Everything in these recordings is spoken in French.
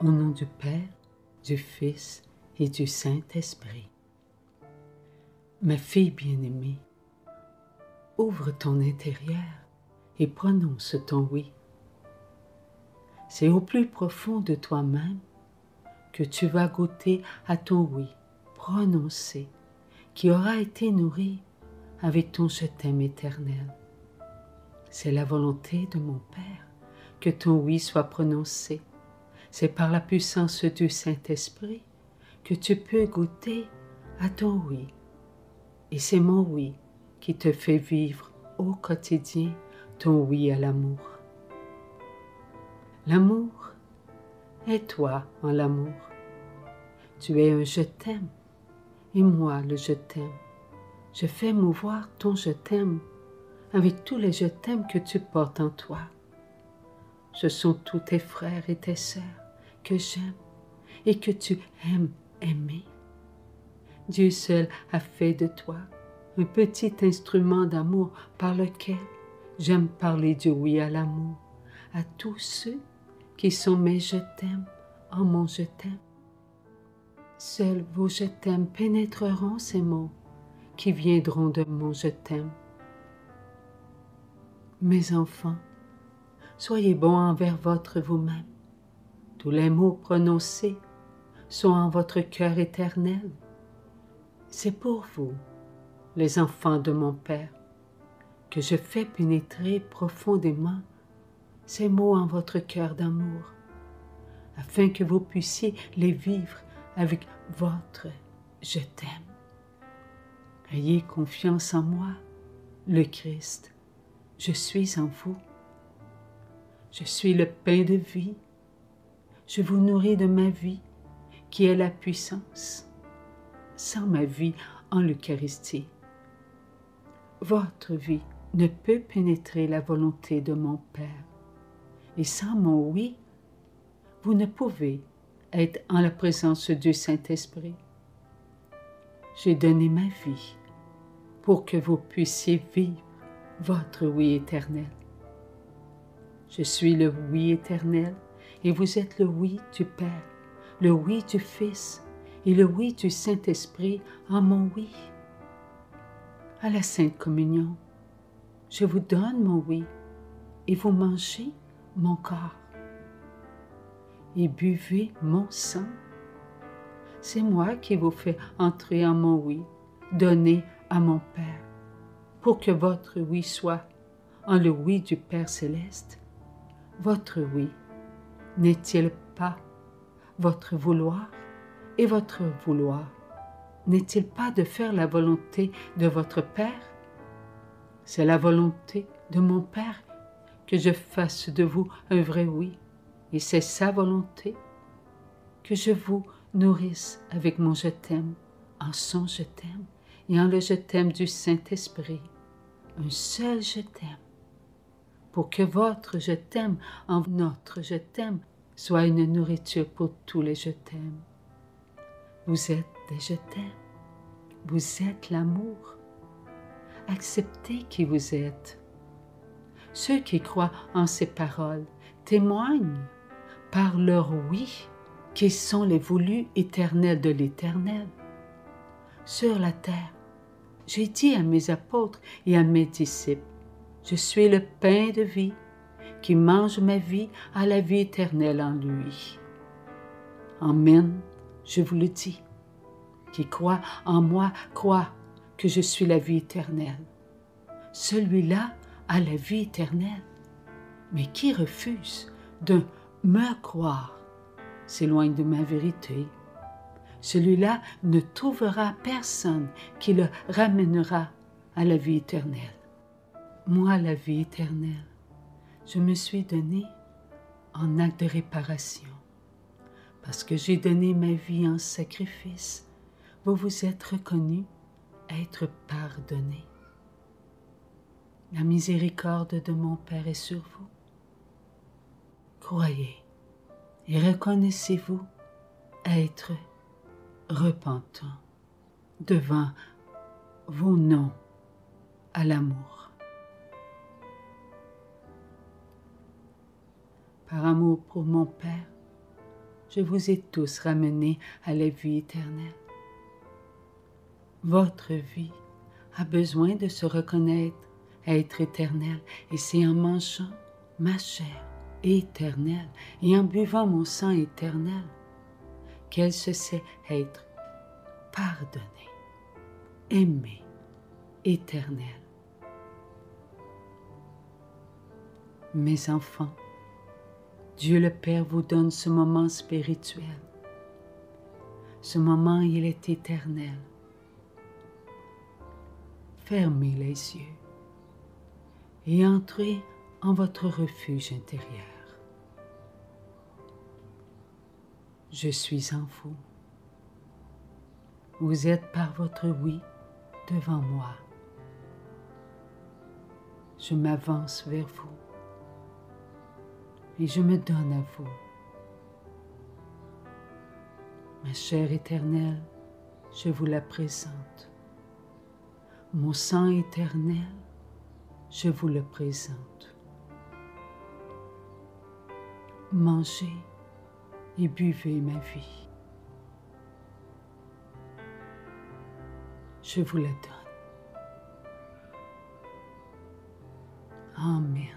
Au nom du Père, du Fils et du Saint-Esprit. Ma fille bien-aimée, ouvre ton intérieur et prononce ton oui. C'est au plus profond de toi-même que tu vas goûter à ton oui prononcé, qui aura été nourri avec ton je t'aime éternel. C'est la volonté de mon Père que ton oui soit prononcé. C'est par la puissance du Saint-Esprit que tu peux goûter à ton oui. Et c'est mon oui qui te fait vivre au quotidien ton oui à l'amour. L'amour est toi en l'amour. Tu es un je t'aime et moi le je t'aime. Je fais mouvoir ton je t'aime avec tous les je t'aime que tu portes en toi. Ce sont tous tes frères et tes sœurs que j'aime et que tu aimes aimer. Dieu seul a fait de toi un petit instrument d'amour par lequel j'aime parler du oui à l'amour à tous ceux qui sont mes je t'aime en mon je t'aime. Seuls vos je t'aime pénétreront ces mots qui viendront de mon je t'aime. Mes enfants, soyez bons envers votre vous-même. Tous les mots prononcés sont en votre cœur éternel. C'est pour vous, les enfants de mon Père, que je fais pénétrer profondément ces mots en votre cœur d'amour, afin que vous puissiez les vivre avec votre « je t'aime ». Ayez confiance en moi, le Christ. Je suis en vous. Je suis le pain de vie. Je vous nourris de ma vie, qui est la puissance, sans ma vie en l'Eucharistie. Votre vie ne peut pénétrer la volonté de mon Père. Et sans mon oui, vous ne pouvez être en la présence du Saint-Esprit. J'ai donné ma vie pour que vous puissiez vivre votre oui éternel. Je suis le oui éternel et vous êtes le oui du Père, le oui du Fils et le oui du Saint-Esprit en mon oui. À la Sainte Communion, je vous donne mon oui et vous mangez mon corps et buvez mon sang. C'est moi qui vous fais entrer en mon oui, donné à mon Père, pour que votre oui soit en le oui du Père céleste. Votre oui n'est-il pas votre vouloir et votre vouloir n'est-il pas de faire la volonté de votre Père? C'est la volonté de mon Père que je fasse de vous un vrai oui, et c'est sa volonté que je vous nourrisse avec mon je t'aime, en son je t'aime et en le je t'aime du Saint-Esprit, un seul je t'aime, pour que votre je t'aime en notre je t'aime soit une nourriture pour tous les je t'aime. Vous êtes des je t'aime, vous êtes l'amour. Acceptez qui vous êtes. Ceux qui croient en ces paroles témoignent par leur oui qu'ils sont les voulus éternels de l'Éternel. Sur la terre, j'ai dit à mes apôtres et à mes disciples, je suis le pain de vie qui mange ma vie à la vie éternelle en lui. Amen, je vous le dis. Qui croit en moi croit que je suis la vie éternelle. Celui-là a la vie éternelle, mais qui refuse de me croire s'éloigne de ma vérité. Celui-là ne trouvera personne qui le ramènera à la vie éternelle. Moi, la vie éternelle, je me suis donné en acte de réparation. Parce que j'ai donné ma vie en sacrifice, vous vous êtes reconnus être pardonnés. La miséricorde de mon Père est sur vous. Croyez et reconnaissez-vous être repentant devant vos noms à l'amour. Par amour pour mon Père, je vous ai tous ramenés à la vie éternelle. Votre vie a besoin de se reconnaître être éternelle, et c'est en mangeant ma chair éternelle et en buvant mon sang éternel qu'elle se sait être pardonnée, aimée, éternelle. Mes enfants, Dieu le Père vous donne ce moment spirituel. Ce moment, il est éternel. Fermez les yeux et entrez en votre refuge intérieur. Je suis en vous. Vous êtes par votre oui devant moi. Je m'avance vers vous et je me donne à vous. Ma chair éternelle, je vous la présente. Mon sang éternel, je vous le présente. Mangez et buvez ma vie. Je vous la donne. Amen.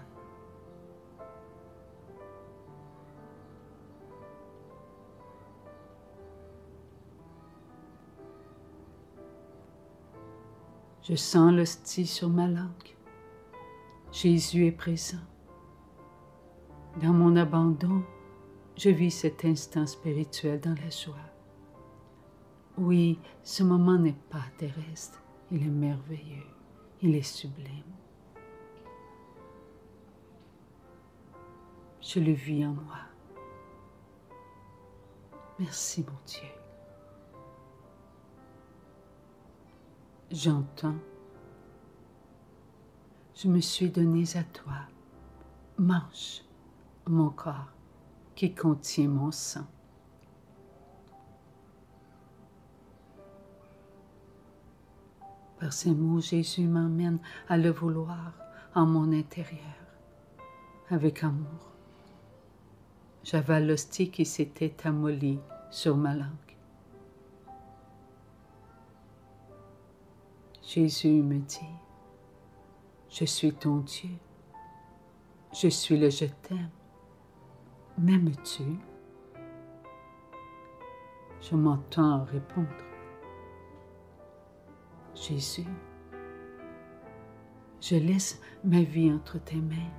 Je sens l'hostie sur ma langue. Jésus est présent. Dans mon abandon, je vis cet instant spirituel dans la joie. Oui, ce moment n'est pas terrestre, il est merveilleux, il est sublime. Je le vis en moi. Merci mon Dieu. J'entends. Je me suis donné à toi. Mange mon corps qui contient mon sang. Par ces mots, Jésus m'emmène à le vouloir en mon intérieur, avec amour. J'avale l'hostie qui s'était amollie sur ma langue. Jésus me dit, je suis ton Dieu, je suis le je t'aime. M'aimes-tu? Je m'entends répondre, Jésus, je laisse ma vie entre tes mains.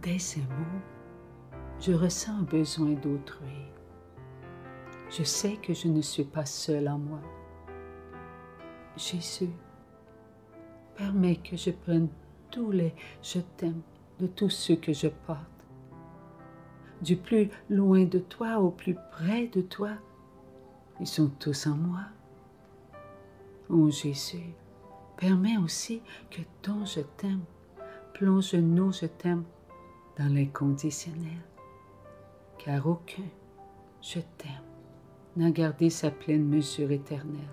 Dès ces mots, je ressens un besoin d'autrui. Je sais que je ne suis pas seule en moi. Jésus, permets que je prenne tous les je t'aime de tous ceux que je porte. Du plus loin de toi au plus près de toi, ils sont tous en moi. Ô Jésus, permets aussi que ton je t'aime plonge nos je t'aime dans l'inconditionnel, car aucun je t'aime n'a gardé sa pleine mesure éternelle.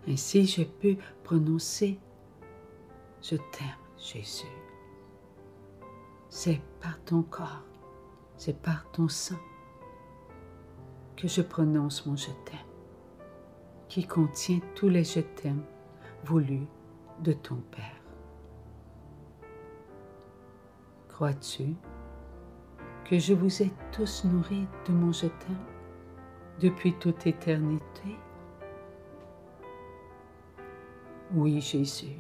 Ainsi je peux prononcer « Je t'aime, Jésus ». C'est par ton corps, c'est par ton sang que je prononce mon « Je t'aime », qui contient tous les « Je t'aime » voulus de ton Père. Crois-tu que je vous ai tous nourris de mon « Je t'aime » depuis toute éternité? Oui, Jésus,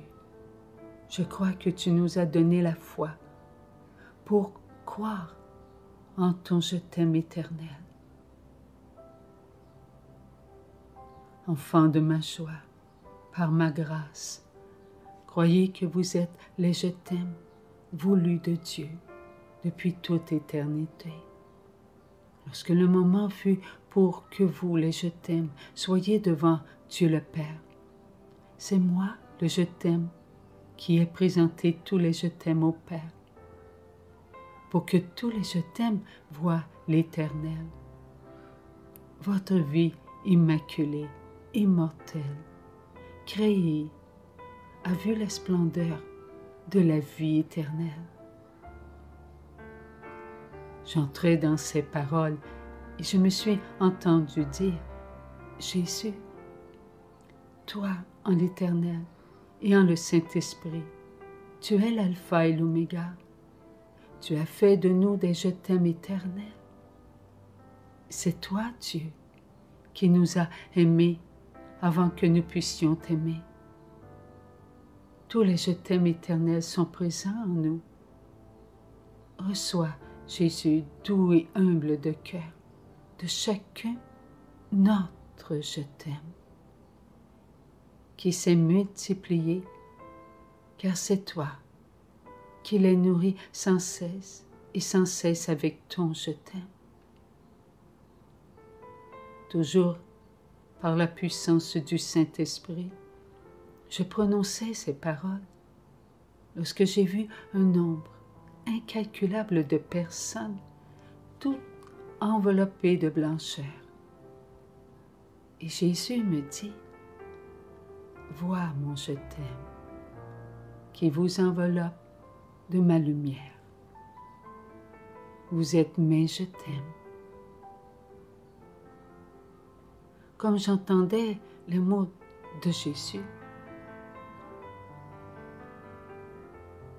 je crois que tu nous as donné la foi pour croire en ton « Je t'aime » éternel. Enfants de ma joie, par ma grâce, croyez que vous êtes les « Je t'aime » voulus de Dieu depuis toute éternité. Lorsque le moment fut pour que vous, les je t'aime, soyez devant Dieu le Père, c'est moi, le je t'aime, qui ai présenté tous les je t'aime au Père, pour que tous les je t'aime voient l'Éternel. Votre vie immaculée, immortelle, créée, a vu la splendeur de la vie éternelle. J'entrais dans ces paroles et je me suis entendu dire, Jésus, toi en l'Éternel et en le Saint-Esprit, tu es l'alpha et l'oméga. Tu as fait de nous des je t'aime éternels. C'est toi, Dieu, qui nous as aimés avant que nous puissions t'aimer. Tous les je t'aime éternels sont présents en nous. Reçois, Jésus, doux et humble de cœur, de chacun notre je t'aime, qui s'est multiplié, car c'est toi qui les nourris sans cesse et sans cesse avec ton je t'aime. Toujours par la puissance du Saint-Esprit, je prononçais ces paroles lorsque j'ai vu un nombre incalculable de personnes, toutes enveloppées de blancheur. Et Jésus me dit, vois mon je t'aime, qui vous enveloppe de ma lumière. Vous êtes mes je t'aime. Comme j'entendais les mots de Jésus,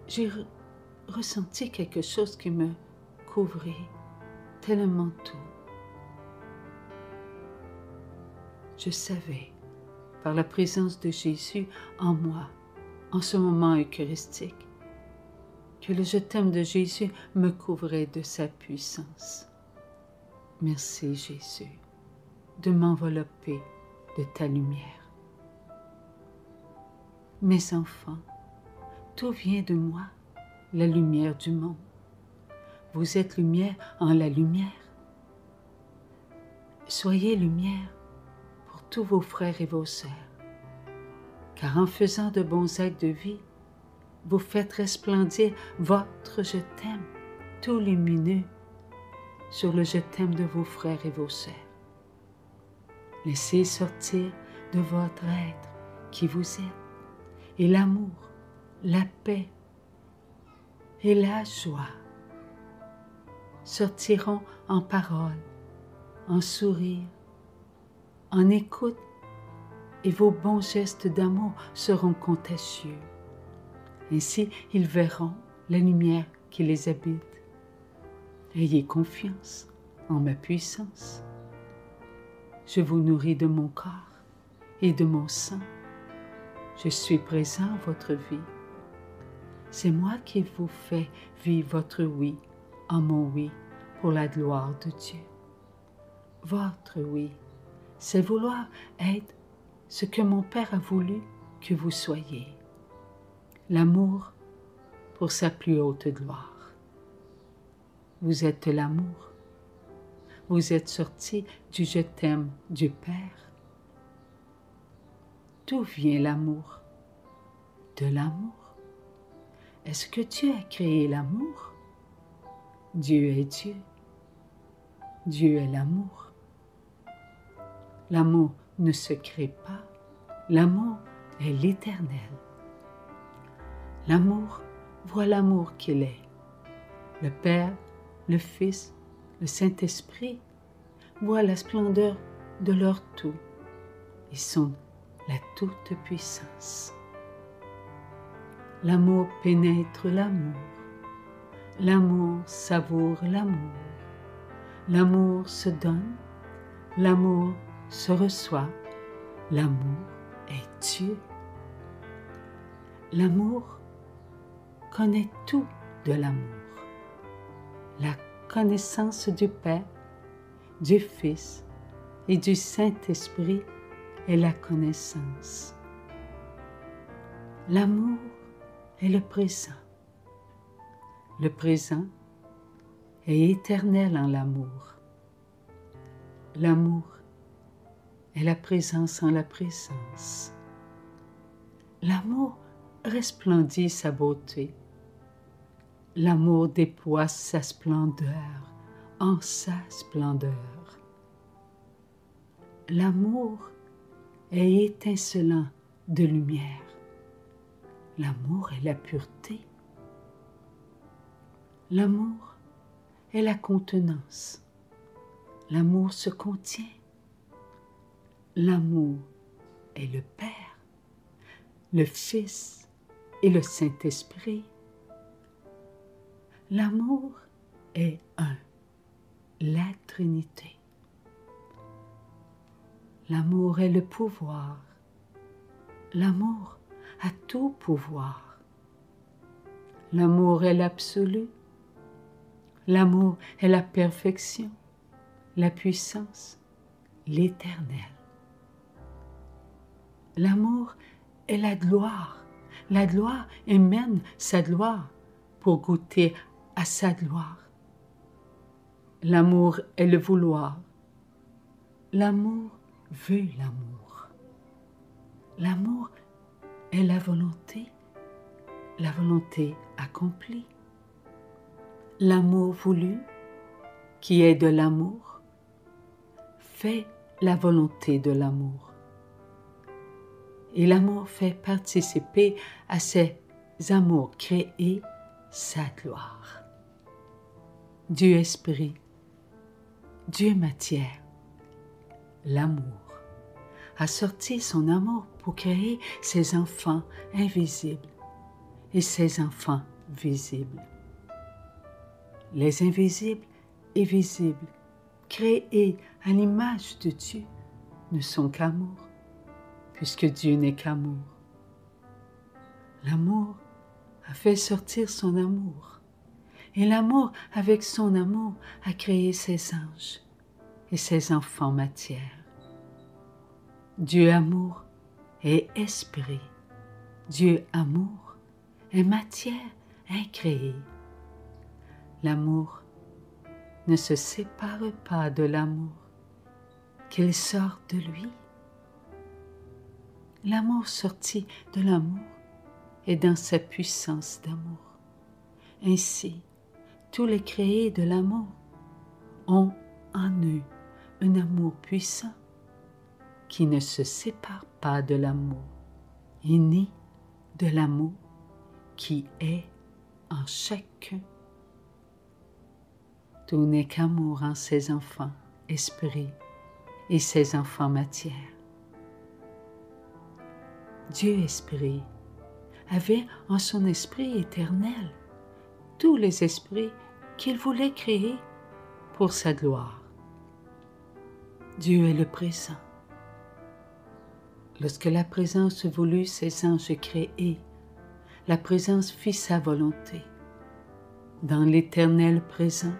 j'ai ressenti quelque chose qui me couvrait, tel un manteau. Je savais, par la présence de Jésus en moi, en ce moment eucharistique, que le je t'aime de Jésus me couvrait de sa puissance. Merci Jésus de m'envelopper de ta lumière. Mes enfants, tout vient de moi, la lumière du monde. Vous êtes lumière en la lumière. Soyez lumière pour tous vos frères et vos sœurs, car en faisant de bons actes de vie, vous faites resplendir votre je t'aime, tout lumineux, sur le je t'aime de vos frères et vos sœurs. Laissez sortir de votre être qui vous êtes, et l'amour, la paix et la joie sortiront en paroles, en sourires, en écoute, et vos bons gestes d'amour seront contagieux. Ainsi, ils verront la lumière qui les habite. Ayez confiance en ma puissance. Je vous nourris de mon corps et de mon sang. Je suis présent à votre vie. C'est moi qui vous fais vivre votre oui en mon oui pour la gloire de Dieu. Votre oui, c'est vouloir être ce que mon Père a voulu que vous soyez. L'amour pour sa plus haute gloire. Vous êtes l'amour. Vous êtes sortis du je t'aime du Père. D'où vient l'amour? De l'amour. Est-ce que Dieu a créé l'amour? Dieu est Dieu. Dieu est l'amour. L'amour ne se crée pas. L'amour est l'Éternel. L'amour voit l'amour qu'il est. Le Père, le Fils, le Saint-Esprit voient la splendeur de leur tout. Ils sont la toute-puissance. L'amour pénètre l'amour. L'amour savoure l'amour. L'amour se donne. L'amour se reçoit. L'amour est Dieu. L'amour connaît tout de l'amour. La connaissance du Père, du Fils et du Saint-Esprit est la connaissance. L'amour est le présent. Le présent est éternel en l'amour. L'amour est la présence en la présence. L'amour resplendit sa beauté. L'amour déploie sa splendeur en sa splendeur. L'amour est étincelant de lumière. L'amour est la pureté. L'amour est la contenance. L'amour se contient. L'amour est le Père, le Fils et le Saint-Esprit. L'amour est un, la Trinité. L'amour est le pouvoir. L'amour a tout pouvoir. L'amour est l'absolu. L'amour est la perfection, la puissance, l'éternel. L'amour est la gloire. La gloire émane sa gloire pour goûter à sa gloire. L'amour est le vouloir. L'amour veut l'amour. L'amour est la volonté accomplie. L'amour voulu, qui est de l'amour, fait la volonté de l'amour. Et l'amour fait participer à ces amours créés sa gloire. Dieu esprit, Dieu matière, l'amour a sorti son amour pour créer ses enfants invisibles et ses enfants visibles. Les invisibles et visibles, créés à l'image de Dieu, ne sont qu'amour, puisque Dieu n'est qu'amour. L'amour a fait sortir son amour, et l'amour, avec son amour, a créé ses anges et ses enfants matière. Dieu amour est esprit. Dieu amour est matière incréée. L'amour ne se sépare pas de l'amour, qu'il sort de lui. L'amour sorti de l'amour est dans sa puissance d'amour. Ainsi, tous les créés de l'amour ont en eux un amour puissant qui ne se sépare pas de l'amour, et ni de l'amour qui est en chacun. Tout n'est qu'amour en ses enfants, esprit, et ses enfants matière. Dieu esprit avait en son esprit éternel tous les esprits qu'il voulait créer pour sa gloire. Dieu est le présent. Lorsque la présence voulut ses anges créés, la présence fit sa volonté. Dans l'éternel présent,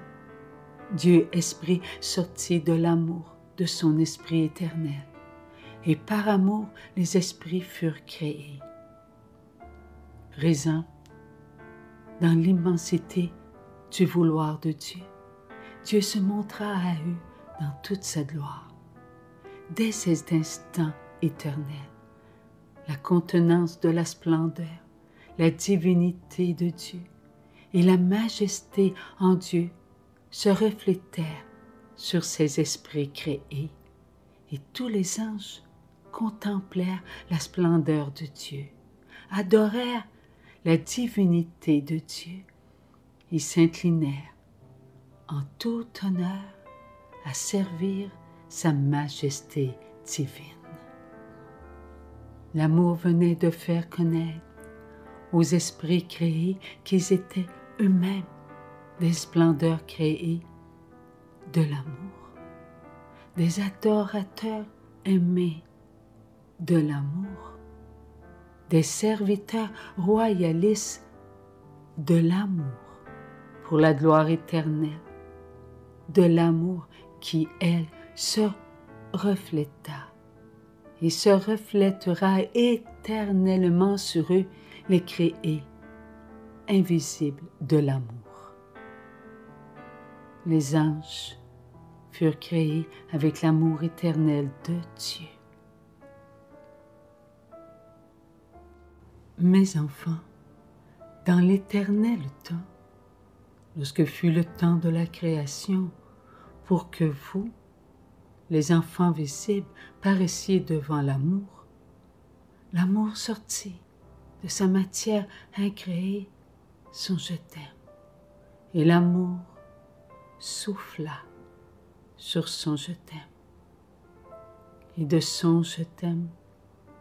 Dieu esprit sortit de l'amour de son esprit éternel, et par amour les esprits furent créés. Présent dans l'immensité du vouloir de Dieu, Dieu se montra à eux dans toute sa gloire. Dès cet instant éternel, la contenance de la splendeur, la divinité de Dieu et la majesté en Dieu se reflétèrent sur ces esprits créés, et tous les anges contemplèrent la splendeur de Dieu, adorèrent la divinité de Dieu et s'inclinèrent en tout honneur à servir sa majesté divine. L'amour venait de faire connaître aux esprits créés qu'ils étaient eux-mêmes des splendeurs créées de l'amour, des adorateurs aimés de l'amour, des serviteurs royalistes de l'amour pour la gloire éternelle, de l'amour qui, elle, se refléta et se reflètera éternellement sur eux, les créés invisibles de l'amour. Les anges furent créés avec l'amour éternel de Dieu. Mes enfants, dans l'éternel temps, lorsque fut le temps de la création, pour que vous, les enfants visibles, paraissiez devant l'amour, l'amour sortit de sa matière incréée, son je t'aime, et l'amour souffla sur son je t'aime. Et de son je t'aime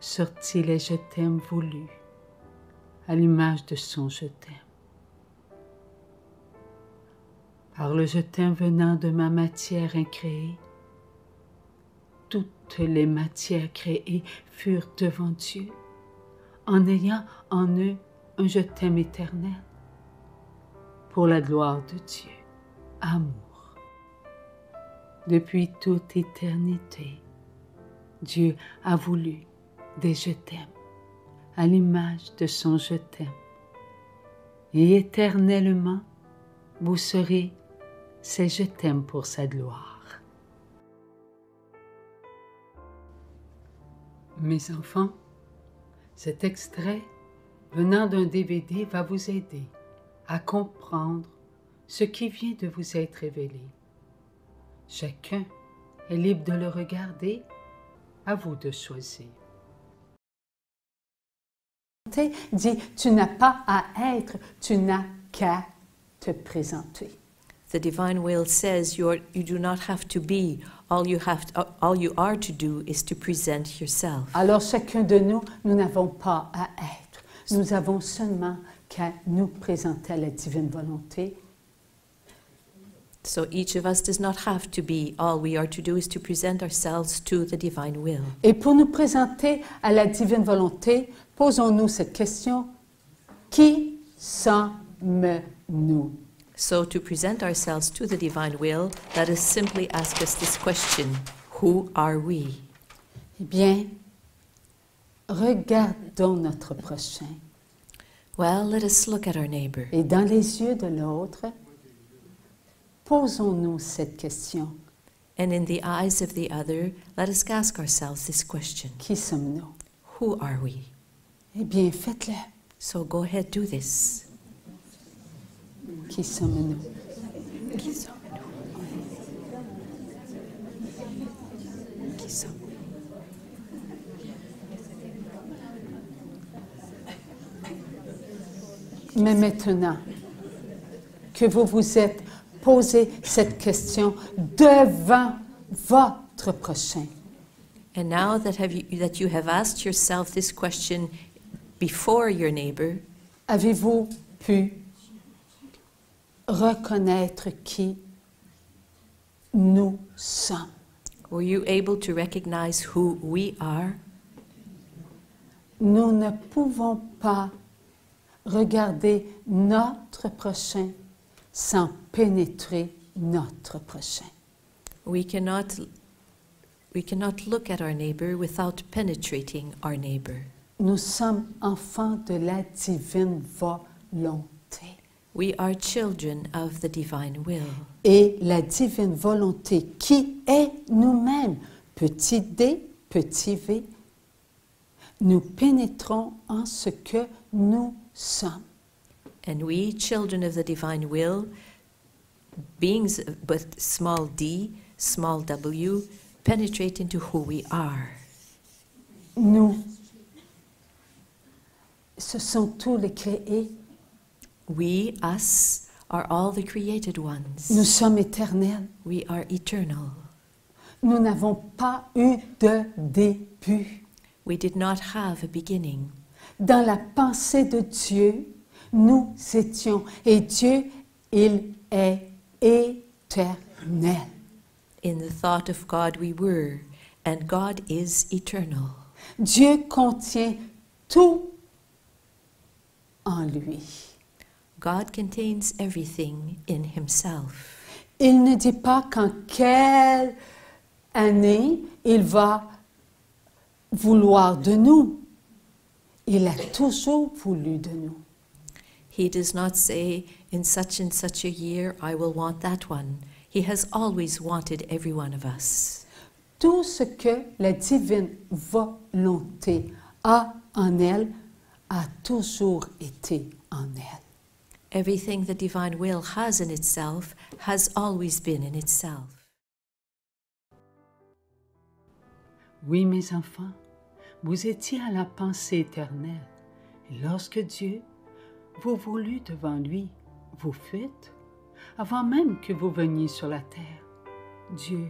sortit les je t'aime voulus, à l'image de son je t'aime. Par le je t'aime venant de ma matière incréée, toutes les matières créées furent devant Dieu, en ayant en eux un je t'aime éternel, pour la gloire de Dieu. Amour. Depuis toute éternité, Dieu a voulu des je t'aime, à l'image de son je t'aime. Et éternellement, vous serez ces je t'aime pour sa gloire. Mes enfants, cet extrait venant d'un DVD va vous aider à comprendre ce qui vient de vous être révélé. Chacun est libre de le regarder, à vous de choisir. Dit, tu n'as pas à être, tu n'as qu'à te présenter. The divine will says you do not have to be. All you are to do is to present yourself. Alors chacun de nous, nous n'avons pas à être. Nous avons seulement qu'à nous présenter à la divine volonté. So each of us does not have to be. All we are to do is to present ourselves to the divine will. Et pour nous présenter à la divine volonté, posons-nous cette question: qui sommes-nous? So to present ourselves to the divine will, let us simply ask us this question: who are we? Eh bien, regardons notre prochain. Well, let us look at our neighbor. Et dans les yeux de l'autre, posons-nous cette question: And in the eyes of the other, let us ask ourselves this question: qui sommes-nous? who are we? Eh bien, faites-le. So go ahead, do this. Qui sommes-nous? Qui sommes-nous? Qui sommes-nous? Mais maintenant que vous vous êtes posé cette question devant votre prochain, And now that you have asked yourself this question before your neighbor, avez-vous pu reconnaître qui nous sommes? were you able to recognize who we are? Nous ne pouvons pas regarder notre prochain sans pénétrer notre prochain. We cannot look at our neighbor without penetrating our neighbor. Nous sommes enfants de la divine volonté. We are children of the divine will. Et la divine volonté qui est nous-mêmes, petit d, petit v, nous pénétrons en ce que nous sommes. And we, children of the divine will, beings but small d, small w, penetrate into who we are. Nous, ce sont tous les créés. We, us, are all the created ones. Nous sommes éternels. We are eternal. Nous n'avons pas eu de début. We did not have a beginning. Dans la pensée de Dieu, nous étions. Et Dieu, il est éternel. In the thought of God we were, and God is eternal. Dieu contient tout en lui. God contains everything in himself. Il ne dit pas qu'en quelle année il va vouloir de nous. Il a toujours voulu de nous. He does not say, in such and such a year I will want that one. He has always wanted every one of us. Tout ce que la divine volonté a en elle a toujours été en elle. Everything the divine will has in itself has always been in itself. Oui, mes enfants, vous étiez à la pensée éternelle. Et lorsque Dieu vous voulut devant lui, vous fûtes, avant même que vous veniez sur la terre. Dieu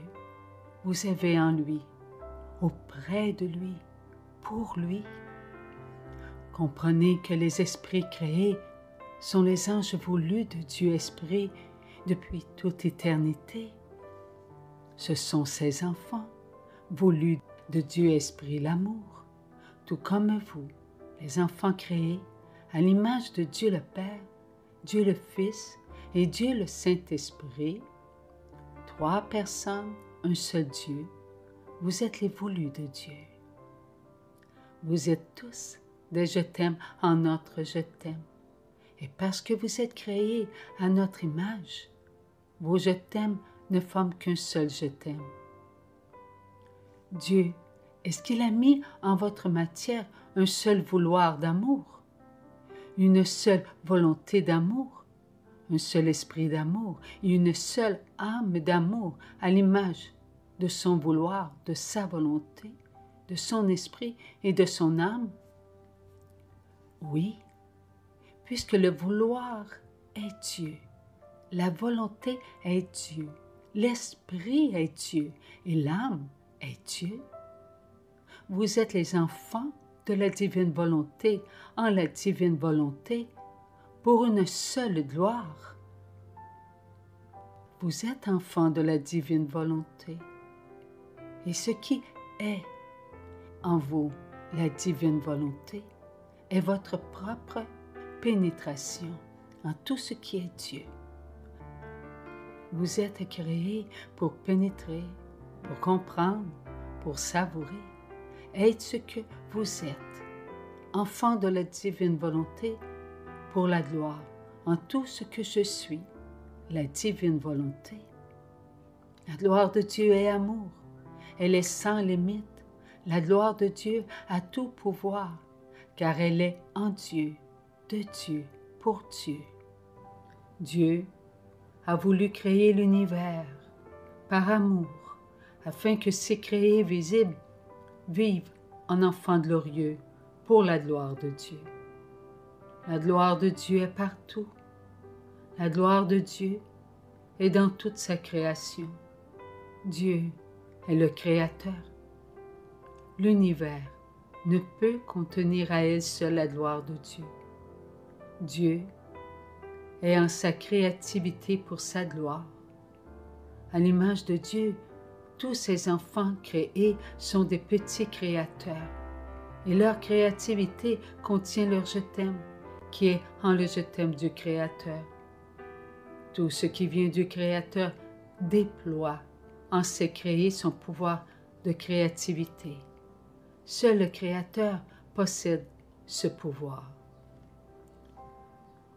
vous avait en lui, auprès de lui, pour lui. Comprenez que les esprits créés sont les anges voulus de Dieu Esprit depuis toute éternité. Ce sont ses enfants, voulus de Dieu Esprit l'amour, tout comme vous, les enfants créés à l'image de Dieu le Père, Dieu le Fils et Dieu le Saint-Esprit, 3 personnes, un seul Dieu, vous êtes les voulus de Dieu. Vous êtes tous des je t'aime en notre je t'aime. Et parce que vous êtes créés à notre image, vos je t'aime ne forment qu'un seul je t'aime. Dieu, est-ce qu'il a mis en votre matière un seul vouloir d'amour, une seule volonté d'amour, un seul esprit d'amour et une seule âme d'amour à l'image de son vouloir, de sa volonté, de son esprit et de son âme? Oui, puisque le vouloir est Dieu, la volonté est Dieu, l'esprit est Dieu et l'âme est Dieu. Vous êtes les enfants de la divine volonté en la divine volonté pour une seule gloire. Vous êtes enfants de la divine volonté et ce qui est en vous la divine volonté est votre propre pénétration en tout ce qui est Dieu. Vous êtes créés pour pénétrer, pour comprendre, pour savourer, être ce que vous êtes, enfants de la divine volonté, pour la gloire, en tout ce que je suis, la divine volonté. La gloire de Dieu est amour, elle est sans limite. La gloire de Dieu a tout pouvoir, car elle est en Dieu, de Dieu, pour Dieu. Dieu a voulu créer l'univers par amour, afin que ses créés visibles vivent en enfants glorieux pour la gloire de Dieu. La gloire de Dieu est partout. La gloire de Dieu est dans toute sa création. Dieu est le Créateur. L'univers ne peut contenir à elle seule la gloire de Dieu. Dieu est en sa créativité pour sa gloire. À l'image de Dieu, tous ses enfants créés sont des petits créateurs et leur créativité contient leur je t'aime, qui est en le je t'aime du Créateur. Tout ce qui vient du Créateur déploie en ses créés son pouvoir de créativité. Seul le Créateur possède ce pouvoir.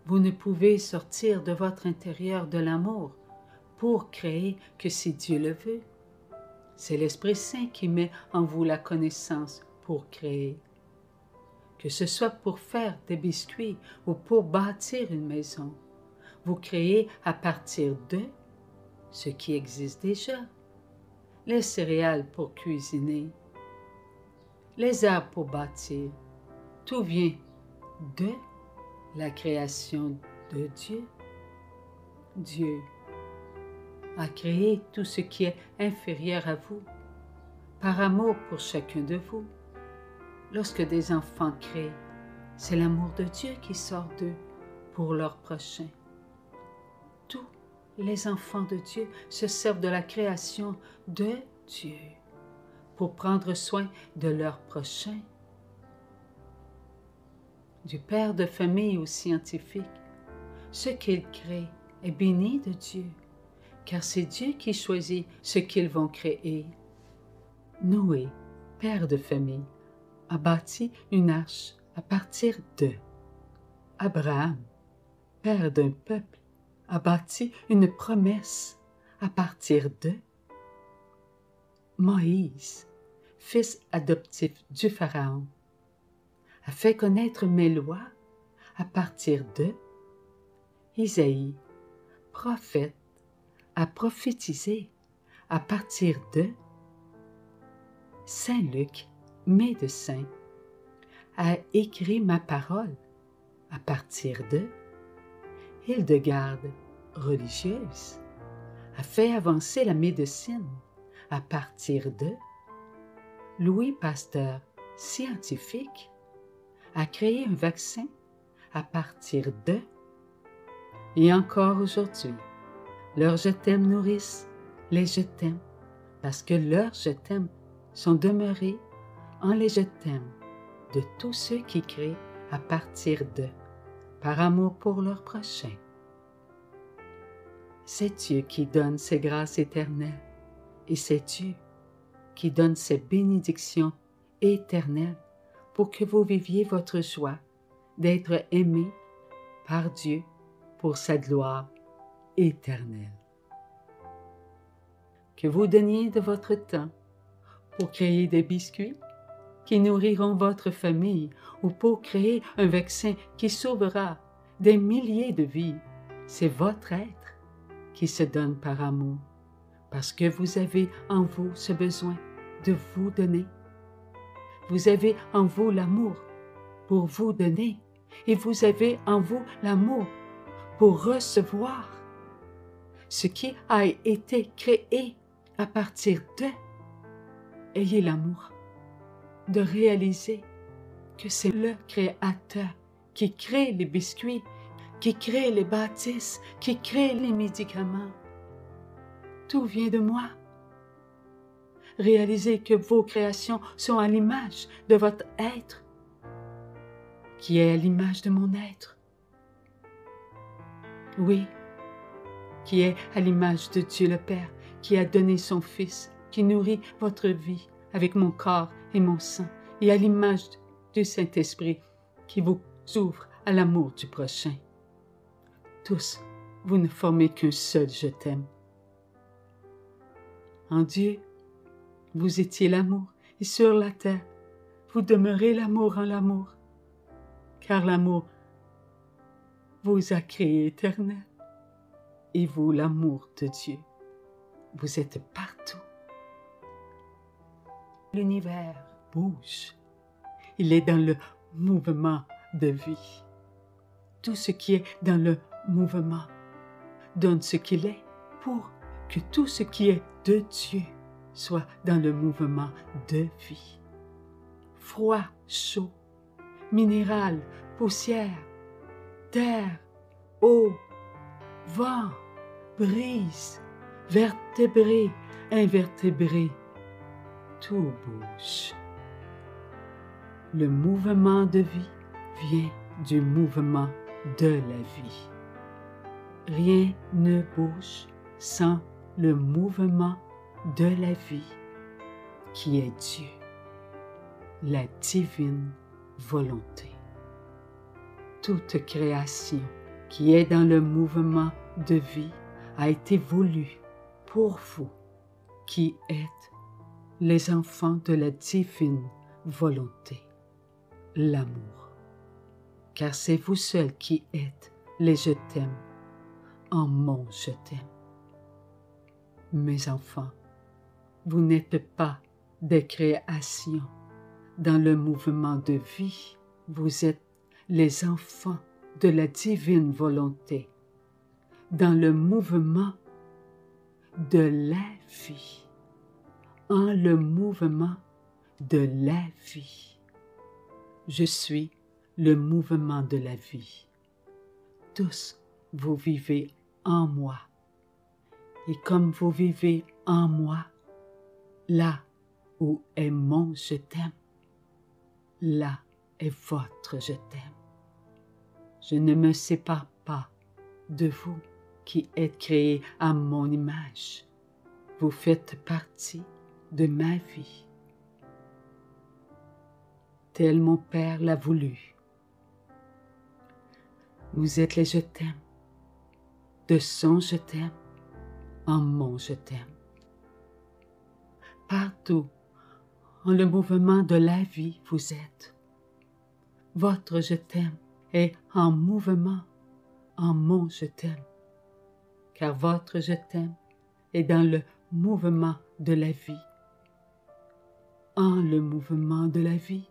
Vous ne pouvez sortir de votre intérieur de l'amour pour créer que si Dieu le veut. C'est l'Esprit Saint qui met en vous la connaissance pour créer. Que ce soit pour faire des biscuits ou pour bâtir une maison, vous créez à partir de ce qui existe déjà. Les céréales pour cuisiner, les arbres pour bâtir, tout vient de la création de Dieu. Dieu a créé tout ce qui est inférieur à vous, par amour pour chacun de vous. Lorsque des enfants créent, c'est l'amour de Dieu qui sort d'eux pour leur prochain. Tous les enfants de Dieu se servent de la création de Dieu pour prendre soin de leur prochain. Du père de famille au scientifique, ce qu'il crée est béni de Dieu, car c'est Dieu qui choisit ce qu'ils vont créer. Noé, père de famille, a bâti une arche à partir de. Abraham, père d'un peuple, a bâti une promesse à partir de. Moïse, fils adoptif du Pharaon, a fait connaître mes lois à partir de. Isaïe, prophète, a prophétisé à partir de. Saint Luc, médecin, a écrit ma parole à partir de. Hildegarde, religieuse a fait avancer la médecine à partir de Louis Pasteur, scientifique, a créé un vaccin à partir de et encore aujourd'hui, leurs je t'aime nourrissent les je t'aime parce que leurs je t'aime sont demeurés en les je t'aime de tous ceux qui créent à partir de, par amour pour leur prochain. C'est Dieu qui donne ses grâces éternelles et c'est Dieu qui donne ses bénédictions éternelles pour que vous viviez votre joie d'être aimé par Dieu pour sa gloire éternelle. Que vous donniez de votre temps pour créer des biscuits qui nourriront votre famille ou pour créer un vaccin qui sauvera des milliers de vies, c'est votre être qui se donne par amour, parce que vous avez en vous ce besoin de vous donner. Vous avez en vous l'amour pour vous donner et vous avez en vous l'amour pour recevoir ce qui a été créé à partir de. Ayez l'amour de réaliser que c'est le Créateur qui crée les biscuits, qui crée les bâtisses, qui crée les médicaments. Tout vient de moi. Réalisez que vos créations sont à l'image de votre être, qui est à l'image de mon être. Oui, qui est à l'image de Dieu le Père, qui a donné son Fils, qui nourrit votre vie avec mon corps et mon sang, et à l'image du Saint-Esprit, qui vous ouvre à l'amour du prochain. Tous, vous ne formez qu'un seul je t'aime. En Dieu, vous étiez l'amour, et sur la terre, vous demeurez l'amour en l'amour, car l'amour vous a créé éternel, et vous, l'amour de Dieu, vous êtes partout. L'univers bouge, il est dans le mouvement de vie. Tout ce qui est dans le mouvement donne ce qu'il est pour que tout ce qui est de Dieu soit dans le mouvement de vie. Froid, chaud, minéral, poussière, terre, eau, vent, brise, vertébré, invertébré, tout bouge. Le mouvement de vie vient du mouvement de la vie. Rien ne bouge sans le mouvement de la vie qui est Dieu, la divine volonté. Toute création qui est dans le mouvement de vie a été voulue pour vous qui êtes les enfants de la divine volonté, l'amour. Car c'est vous seuls qui êtes les je t'aime en mon je t'aime. Mes enfants, vous n'êtes pas des créations dans le mouvement de vie, vous êtes les enfants de la divine volonté, dans le mouvement de la vie, en le mouvement de la vie. Je suis le mouvement de la vie. Tous, vous vivez en moi. Et comme vous vivez en moi, là où est mon je t'aime, là est votre je t'aime. Je ne me sépare pas de vous qui êtes créés à mon image. Vous faites partie de ma vie. Tel mon Père l'a voulu. Vous êtes les je t'aime, de son je t'aime, en mon je t'aime. Partout, en le mouvement de la vie, vous êtes. Votre je t'aime est en mouvement, en mon je t'aime, car votre je t'aime est dans le mouvement de la vie. En le mouvement de la vie,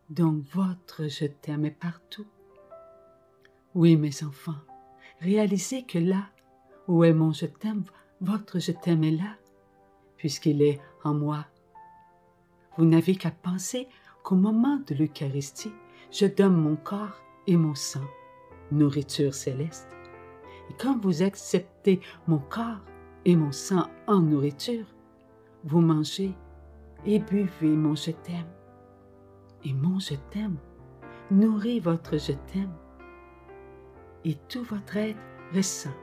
donc votre je t'aime est partout. Oui, mes enfants, réalisez que là Où est mon je t'aime? Votre je t'aime est là, puisqu'il est en moi. Vous n'avez qu'à penser qu'au moment de l'Eucharistie, je donne mon corps et mon sang, nourriture céleste. Et quand vous acceptez mon corps et mon sang en nourriture, vous mangez et buvez mon je t'aime. Et mon je t'aime nourrit votre je t'aime. Et tout votre être ressent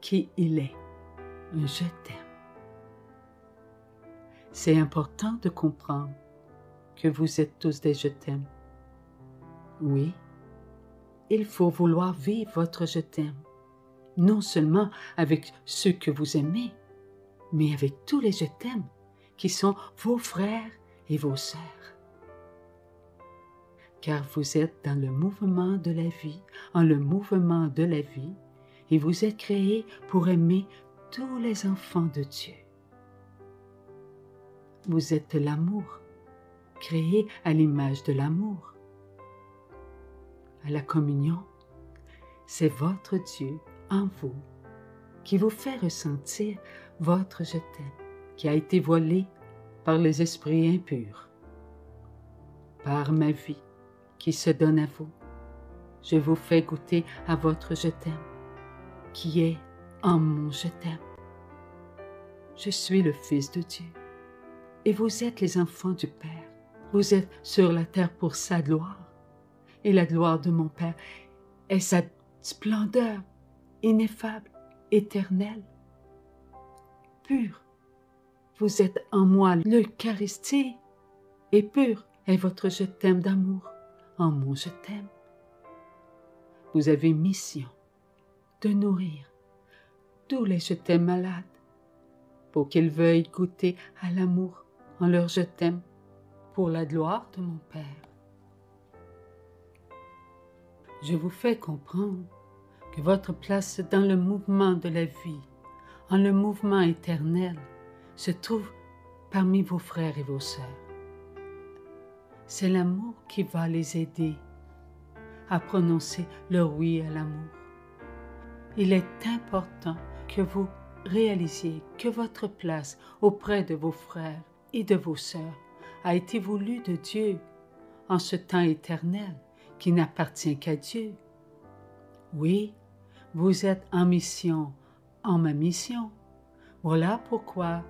qui il est, un je t'aime. C'est important de comprendre que vous êtes tous des je t'aime. Oui, il faut vouloir vivre votre je t'aime, non seulement avec ceux que vous aimez, mais avec tous les je t'aime qui sont vos frères et vos sœurs. Car vous êtes dans le mouvement de la vie, en le mouvement de la vie, et vous êtes créés pour aimer tous les enfants de Dieu. Vous êtes l'amour, créé à l'image de l'amour. À la communion, c'est votre Dieu en vous qui vous fait ressentir votre je t'aime, qui a été voilé par les esprits impurs. Par ma vie qui se donne à vous, je vous fais goûter à votre je t'aime, qui est en mon je t'aime. Je suis le Fils de Dieu, et vous êtes les enfants du Père. Vous êtes sur la terre pour sa gloire, et la gloire de mon Père est sa splendeur ineffable, éternelle, pure. Vous êtes en moi, l'Eucharistie, et pur est votre je t'aime d'amour, en mon je t'aime. Vous avez mission de nourrir tous les je t'aime malades, pour qu'ils veuillent goûter à l'amour en leur je t'aime, pour la gloire de mon Père. Je vous fais comprendre que votre place dans le mouvement de la vie, en le mouvement éternel, se trouve parmi vos frères et vos sœurs. C'est l'amour qui va les aider à prononcer leur oui à l'amour. Il est important que vous réalisiez que votre place auprès de vos frères et de vos sœurs a été voulue de Dieu en ce temps éternel qui n'appartient qu'à Dieu. Oui, vous êtes en mission, en ma mission. Voilà pourquoi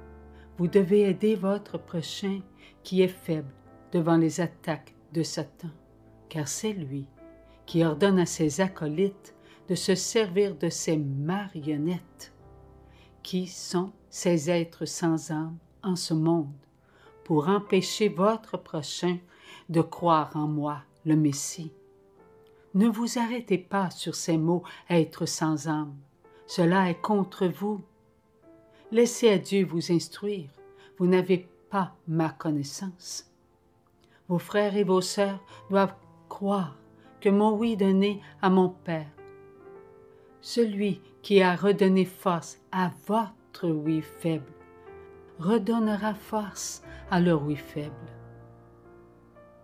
vous devez aider votre prochain qui est faible devant les attaques de Satan, car c'est lui qui ordonne à ses acolytes de se servir de ces marionnettes qui sont ces êtres sans âme en ce monde pour empêcher votre prochain de croire en moi, le Messie. Ne vous arrêtez pas sur ces mots « être sans âme ». Cela est contre vous. Laissez à Dieu vous instruire. Vous n'avez pas ma connaissance. Vos frères et vos sœurs doivent croire que mon oui donné à mon Père, celui qui a redonné force à votre oui faible, redonnera force à leur oui faible.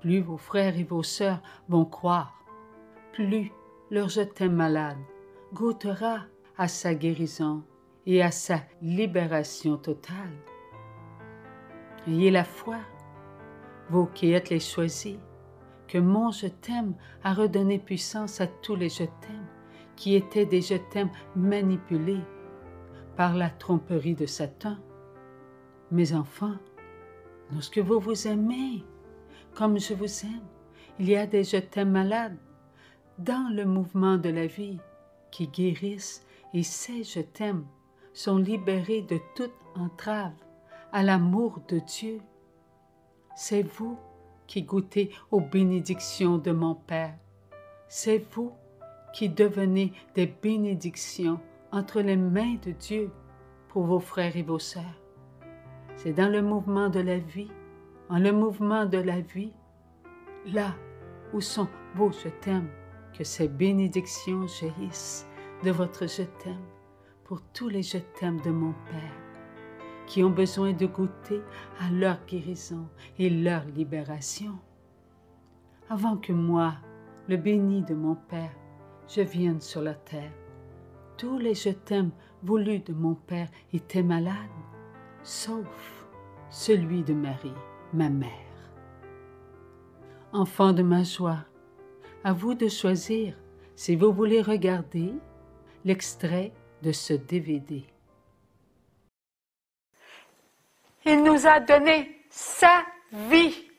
Plus vos frères et vos sœurs vont croire, plus leur je t'aime malade goûtera à sa guérison et à sa libération totale. Ayez la foi, vous qui êtes les choisis, que mon je t'aime a redonné puissance à tous les je t'aime qui étaient des je t'aime manipulés par la tromperie de Satan. Mes enfants, lorsque vous vous aimez comme je vous aime, il y a des je t'aime malades dans le mouvement de la vie qui guérissent et ces je t'aime sont libérés de toute entrave à l'amour de Dieu. C'est vous qui goûtez aux bénédictions de mon Père. C'est vous qui devenez des bénédictions entre les mains de Dieu pour vos frères et vos sœurs. C'est dans le mouvement de la vie, en le mouvement de la vie, là où sont vos je t'aime, que ces bénédictions jaillissent de votre je t'aime pour tous les je t'aime de mon Père qui ont besoin de goûter à leur guérison et leur libération. Avant que moi, le béni de mon Père, je vienne sur la terre, tous les je t'aime voulus de mon Père étaient malades, sauf celui de Marie, ma mère. Enfants de ma joie, à vous de choisir si vous voulez regarder l'extrait de ce DVD. Il nous a donné sa vie.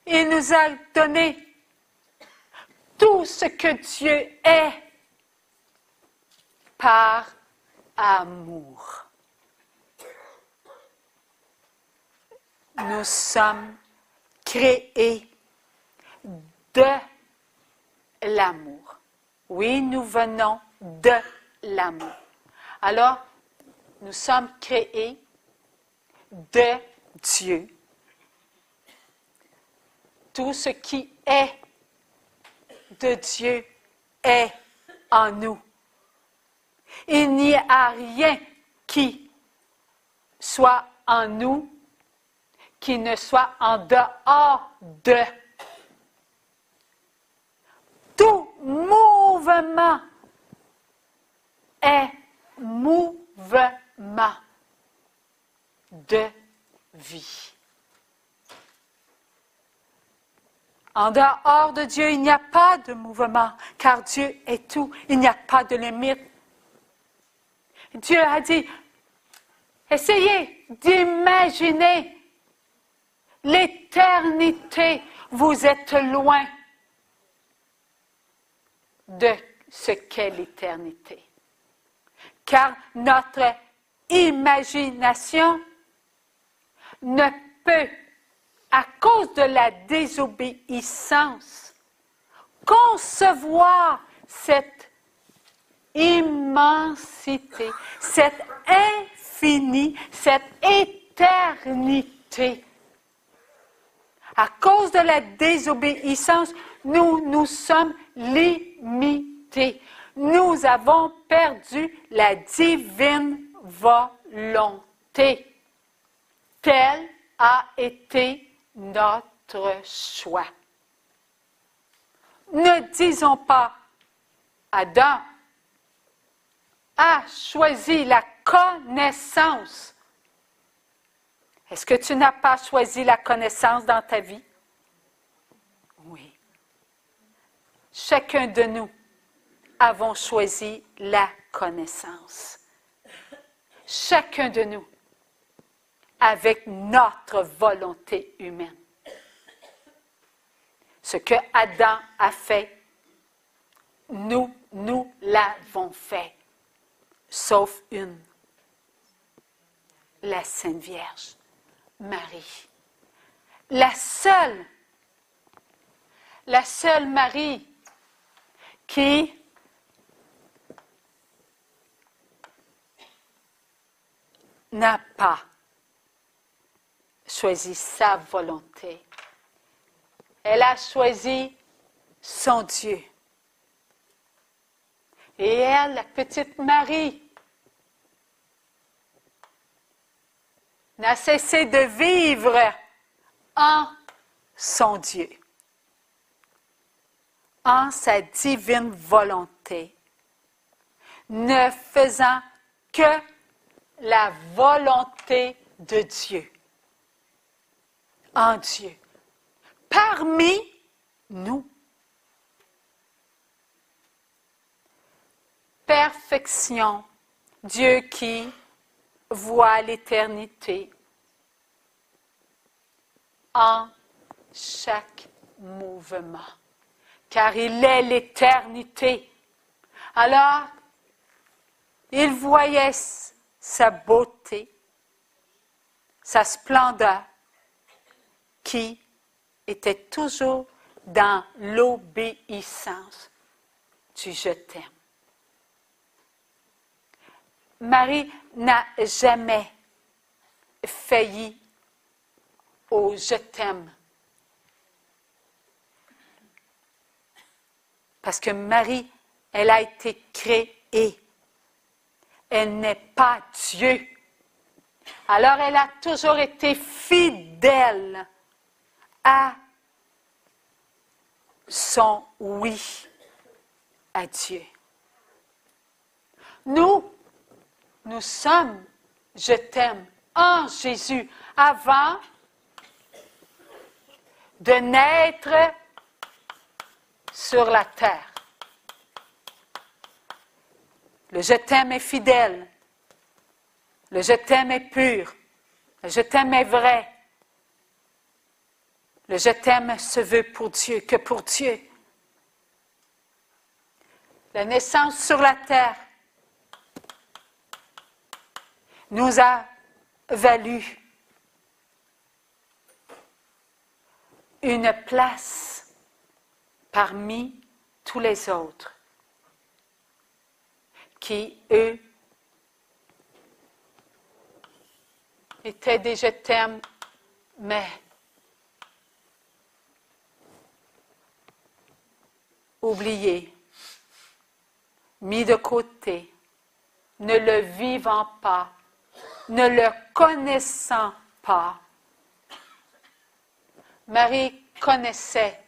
Il nous a donné tout ce que Dieu est par amour. Nous sommes créés de l'amour. Oui, nous venons de l'amour. Alors, nous sommes créés de Dieu. Tout ce qui est de Dieu est en nous. Il n'y a rien qui soit en nous qui ne soit en dehors de. Tout mouvement est mouvement de vie. En dehors de Dieu, il n'y a pas de mouvement, car Dieu est tout. Il n'y a pas de limite. Dieu a dit, essayez d'imaginer l'éternité. Vous êtes loin de ce qu'est l'éternité. Car notre imagination ne peut, à cause de la désobéissance, concevoir cette immensité, cette infinie, cette éternité. À cause de la désobéissance, nous sommes limités. Nous avons perdu la divine volonté. Tel a été notre choix. Ne disons pas, Adam a choisi la connaissance. Est-ce que tu n'as pas choisi la connaissance dans ta vie? Oui. Chacun de nous avons choisi la connaissance. Chacun de nous, avec notre volonté humaine. Ce que Adam a fait, nous l'avons fait, sauf une, la Sainte Vierge, Marie. La seule Marie qui n'a pas choisi sa volonté. Elle a choisi son Dieu. Et elle, la petite Marie, n'a cessé de vivre en son Dieu, en sa divine volonté, ne faisant que la volonté de Dieu, en Dieu, parmi nous. Perfection, Dieu qui voit l'éternité en chaque mouvement, car il est l'éternité. Alors, il voyait sa beauté, sa splendeur, qui était toujours dans l'obéissance du je t'aime. Marie n'a jamais failli au je t'aime. Parce que Marie, elle a été créée. Elle n'est pas Dieu. Alors elle a toujours été fidèle à son oui à Dieu. Nous sommes je t'aime en Jésus avant de naître sur la terre. Le je t'aime est fidèle. Le je t'aime est pur. Le je t'aime est vrai. Le je t'aime se veut pour Dieu, que pour Dieu. La naissance sur la terre nous a valu une place parmi tous les autres qui, eux, étaient des je t'aime, mais oubliés, mis de côté, ne le vivant pas, ne le connaissant pas. Marie connaissait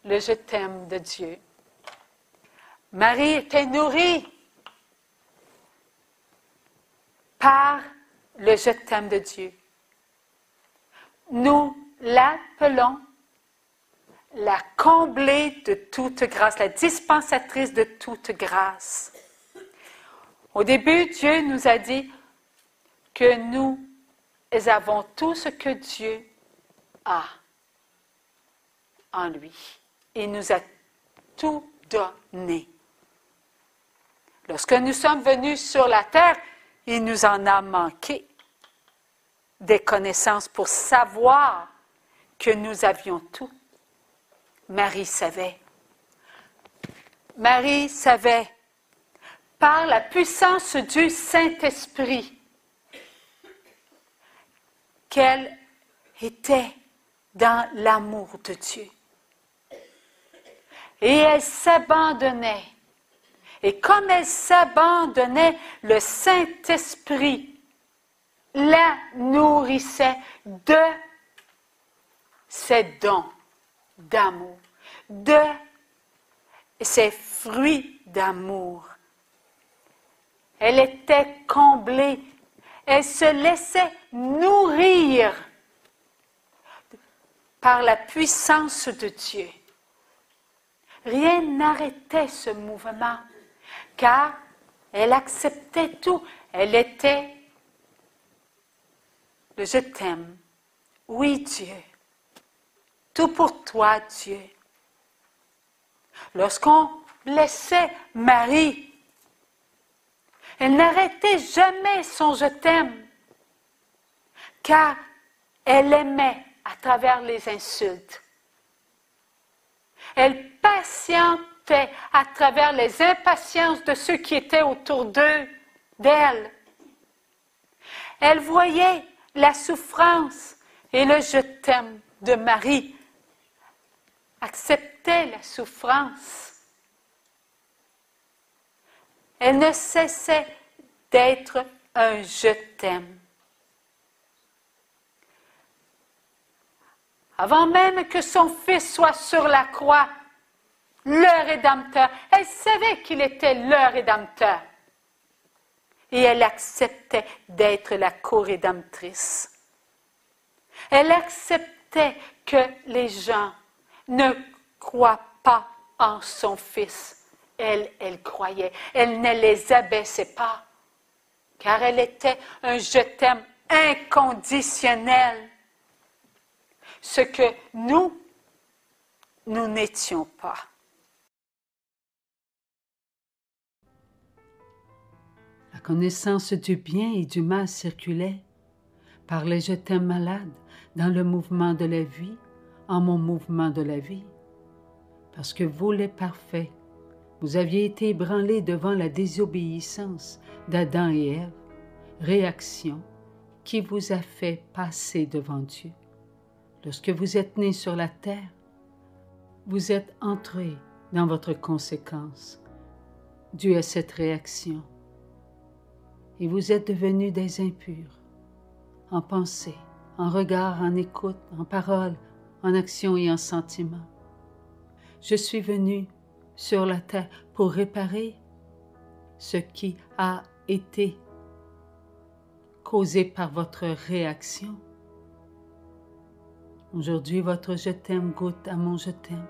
le je t'aime de Dieu. Marie était nourrie par le je t'aime de Dieu. Nous l'appelons la comblée de toute grâce, la dispensatrice de toute grâce. Au début, Dieu nous a dit que nous avons tout ce que Dieu a en lui. Il nous a tout donné. Lorsque nous sommes venus sur la terre, il nous en a manqué des connaissances pour savoir que nous avions tout. Marie savait. Marie savait, par la puissance du Saint-Esprit, qu'elle était dans l'amour de Dieu. Et elle s'abandonnait. Et comme elle s'abandonnait, le Saint-Esprit la nourrissait de ses dons d'amour, de ses fruits d'amour. Elle était comblée, elle se laissait nourrir par la puissance de Dieu. Rien n'arrêtait ce mouvement, car elle acceptait tout. Elle était le je t'aime. Oui, Dieu. Tout pour toi, Dieu. Lorsqu'on blessait Marie, elle n'arrêtait jamais son je t'aime, car elle aimait à travers les insultes. Elle patientait à travers les impatiences de ceux qui étaient autour d'elle. Elle voyait la souffrance et le je t'aime de Marie, acceptait la souffrance. Elle ne cessait d'être un je t'aime. Avant même que son fils soit sur la croix, le Rédempteur, elle savait qu'il était le Rédempteur. Et elle acceptait d'être la co-rédemptrice. Elle acceptait que les gens ne croient pas en son fils. Elle croyait. Elle ne les abaissait pas, car elle était un je t'aime inconditionnel. Ce que nous n'étions pas. La connaissance du bien et du mal circulait par les je t'aime malades dans le mouvement de la vie, en mon mouvement de la vie. Parce que vous, les parfaits, vous aviez été ébranlés devant la désobéissance d'Adam et Ève, réaction qui vous a fait passer devant Dieu. Lorsque vous êtes nés sur la terre, vous êtes entrés dans votre conséquence, due à cette réaction. Et vous êtes devenus des impurs, en pensée, en regard, en écoute, en parole, en action et en sentiment. Je suis venu sur la terre pour réparer ce qui a été causé par votre réaction. Aujourd'hui, votre je t'aime goûte à mon je t'aime.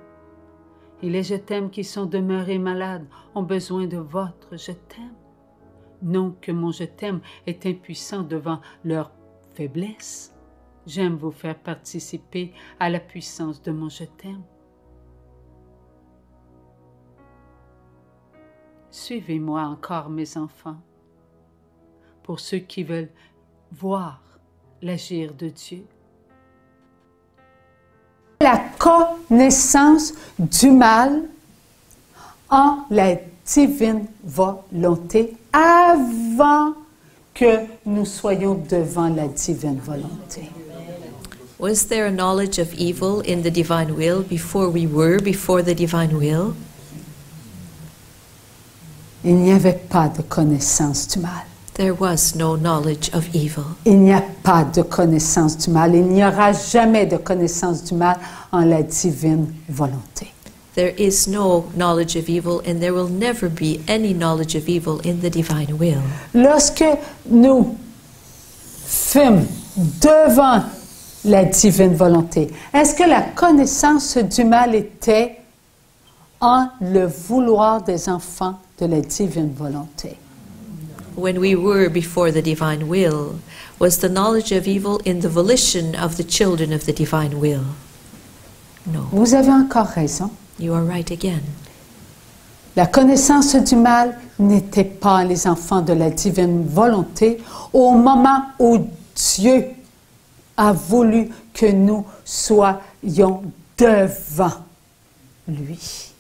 Et les je t'aime qui sont demeurés malades ont besoin de votre je t'aime. Non que mon je t'aime est impuissant devant leur faiblesse. J'aime vous faire participer à la puissance de mon je t'aime. Suivez-moi encore, mes enfants, pour ceux qui veulent voir l'agir de Dieu. La connaissance du mal en la divine volonté avant que nous soyons devant la divine volonté. Was there a knowledge of evil in the divine will before we were before the divine will? Il n'y avait pas de connaissance du mal. There was no knowledge of evil. Il n'y a pas de connaissance du mal. Il n'y aura jamais de connaissance du mal en la divine volonté. There is no knowledge of evil, and there will never be any knowledge of evil in the divine will. Lorsque nous fûmes devant la divine volonté, est-ce que la connaissance du mal était en le vouloir des enfants de la divine volonté? When we were before the divine will, was the knowledge of evil in the volition of the children of the divine will? No. Vous avez encore raison. You are right again. La connaissance du mal n'était pas les enfants de la divine volonté au moment où Dieu a voulu que nous soyons devant lui.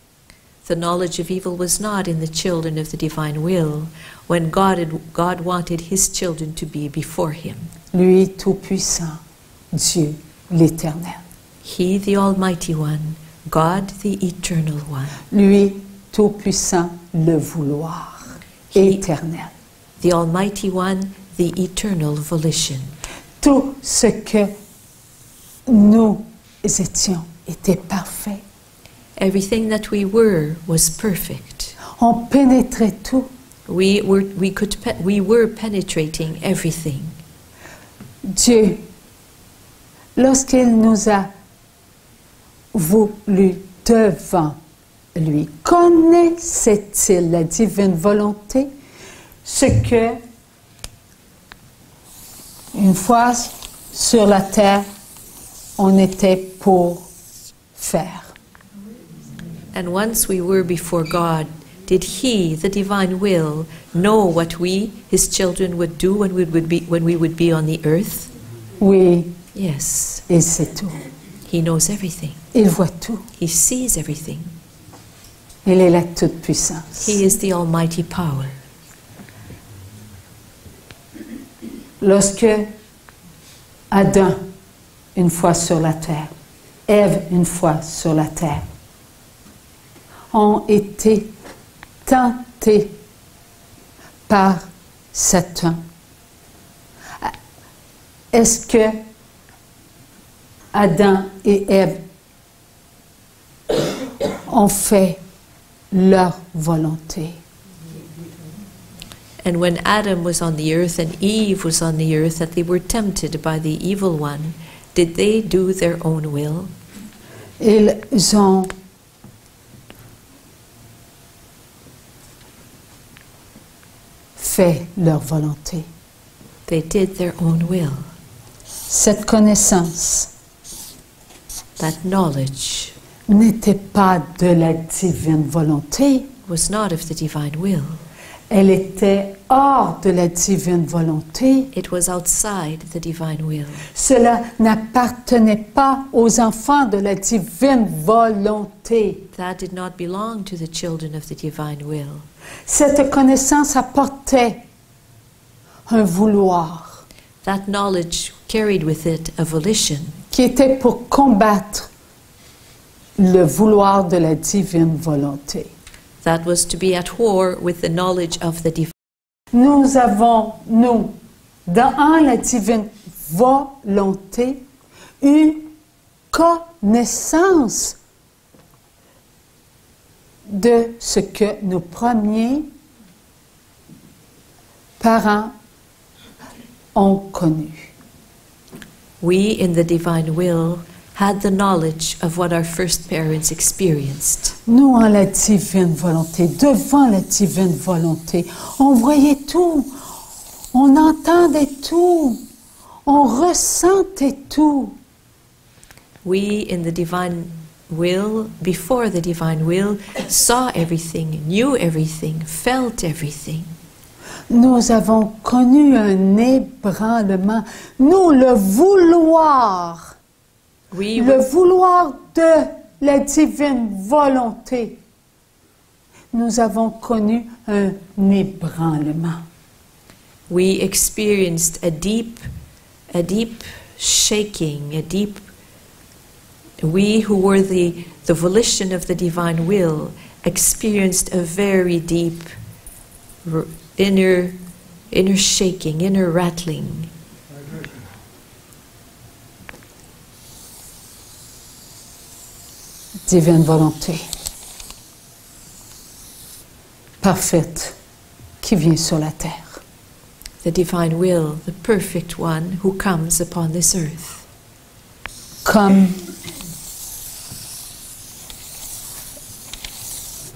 The knowledge of evil was not in the children of the divine will when God wanted his children to be before him. Lui tout-puissant, Dieu l'Éternel. He, the Almighty One, God, the Eternal One. Lui tout-puissant, le vouloir éternel. The Almighty One, the Eternal Volition. Tout ce que nous étions était parfait. Everything that we were was perfect. On pénétrait tout. We were penetrating everything. Dieu, lorsqu'il nous a voulu devant lui, connaissait-il la divine volonté? Ce que, une fois sur la terre, on était pour faire. And once we were before God, did He, the divine will, know what we, His children, would do when we would be on the earth? Oui, Yes. il sait tout. He knows everything. Il voit tout. He sees everything. Il est la toute-puissance. He is the Almighty Power. Lorsque Adam, une fois sur la terre, Ève, une fois sur la terre, ont été tentés par Satan, est-ce que Adam et Ève ont fait leur volonté? And when Adam was on the earth and Eve was on the earth, that they were tempted by the evil one, did they do their own will? Ils ont fait leur volonté. They did their own will. Cette connaissance That knowledge n'était pas de la divine volonté, was not of the divine will. elle était hors de la divine volonté. It was outside the divine will. Cela n'appartenait pas aux enfants de la divine volonté. That did not belong to the children of the divine will. Cette connaissance apportait un vouloir That knowledge carried with it a volition qui était pour combattre le vouloir de la divine volonté. that was to be at war with the knowledge of the divine. Nous avons, dans la divine volonté, une connaissance de ce que nos premiers parents ont connu. We in the divine will had the knowledge of what our first parents experienced. Nous, en la divine volonté, devant la divine volonté, on voyait tout, on entendait tout, on ressentait tout. We in the divine will, before the divine will, saw everything, knew everything, felt everything. Nous avons connu un ébranlement. Nous, le vouloir de la divine volonté, nous avons connu un ébranlement. We experienced a deep shaking, we who were the volition of the divine will experienced a very deep inner shaking, inner rattling. Divine volonté parfaite qui vient sur la terre. The divine will, the perfect one who comes upon this earth. Comme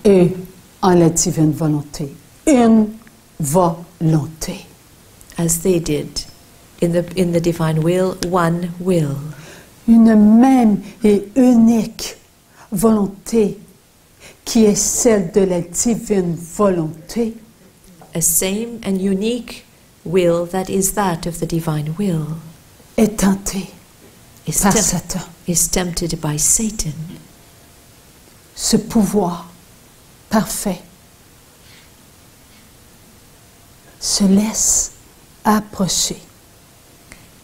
eux en la divine volonté. Une volonté. As they did in the divine will, one will. Une même et unique volonté qui est celle de la divine volonté. A same and unique will that is that of the divine will. Est tenté par Satan. Is tempted by Satan. Ce pouvoir parfait se laisse approcher.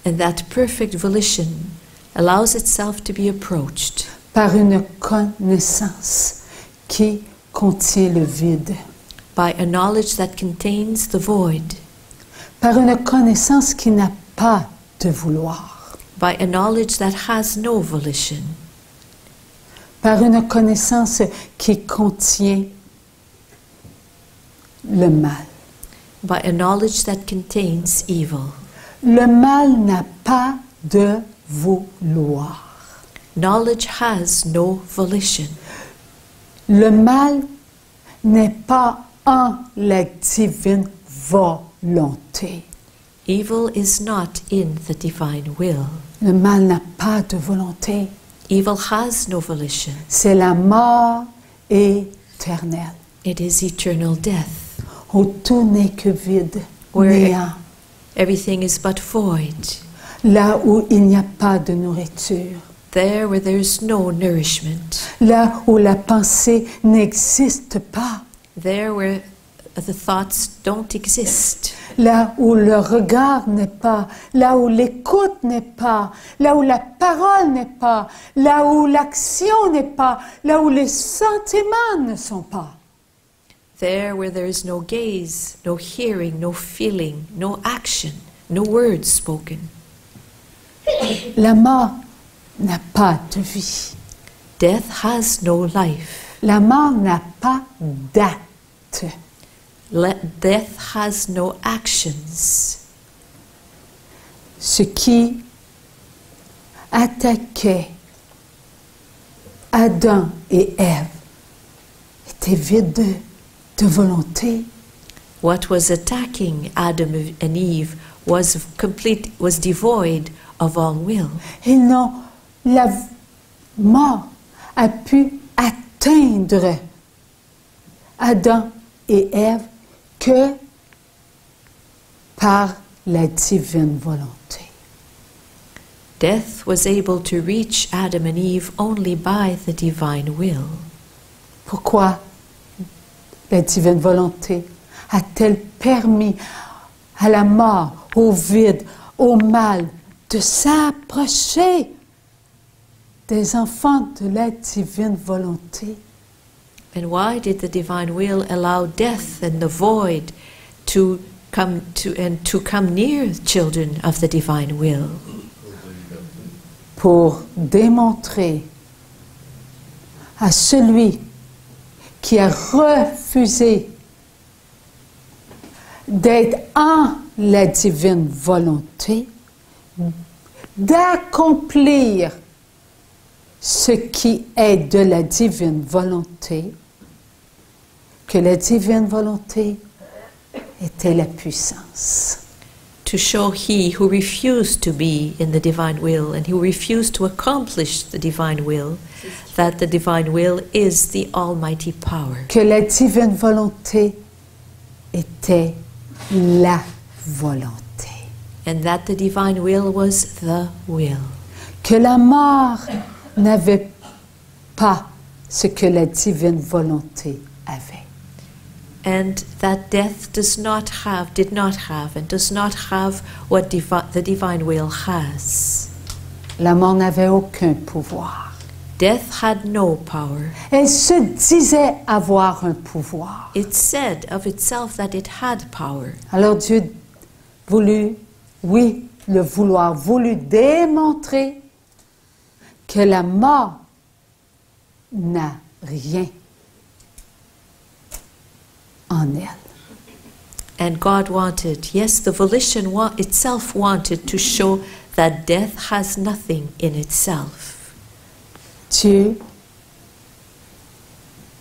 And that perfect volition allows itself to be approached par une connaissance qui contient le vide. By a knowledge that contains the void. Par une connaissance qui n'a pas de vouloir. By a knowledge that has no volition. Par une connaissance qui contient le mal. By a knowledge that contains evil. Le mal n'a pas de vouloir. Knowledge has no volition. Le mal n'est pas en la divine volonté. Evil is not in the divine will. Le mal n'a pas de volonté. Evil has no volition. C'est la mort éternelle. It is eternal death. Où tout n'est que vide, néant. Everything is but void. Là où il n'y a pas de nourriture. There where there is no nourishment. Là où la pensée n'existe pas. There where the thoughts don't exist. Là où le regard n'est pas, là où l'écoute n'est pas, là où la parole n'est pas, là où l'action n'est pas, là où les sentiments ne sont pas. There where there is no gaze, no hearing, no feeling, no action, no words spoken. La mort n'a pas de vie. Death has no life. La mort n'a pas d'acte. Death has no actions. Ce qui attaquait Adam et Ève était vide de volonté. What was attacking Adam and Eve was devoid of all will. La mort a pu atteindre Adam et Ève que par la divine volonté. Death was able to reach Adam and Eve only by the divine will. Pourquoi la divine volonté a-t-elle permis à la mort, au vide, au mal, de s'approcher des enfants de la divine volonté? And why did the divine will allow death and the void to come near children of the divine will? Pour démontrer à celui qui a refusé d'être en la divine volonté, d'accomplir ce qui est de la divine volonté, que la divine volonté était la puissance. To show he who refused to be in the divine will and who refused to accomplish the divine will, that the divine will is the almighty power. Que la divine volonté était la volonté. And that the divine will was the will. Que la mort n'avait pas ce que la divine volonté avait. And that death did not have, and does not have what the divine will has. La mort n'avait aucun pouvoir. Death had no power. Elle se disait avoir un pouvoir. It said of itself that it had power. Alors Dieu voulut, oui, le vouloir, voulut démontrer que la mort n'a rien en elle. And God wanted, yes, the volition itself wanted to show that death has nothing in itself. Dieu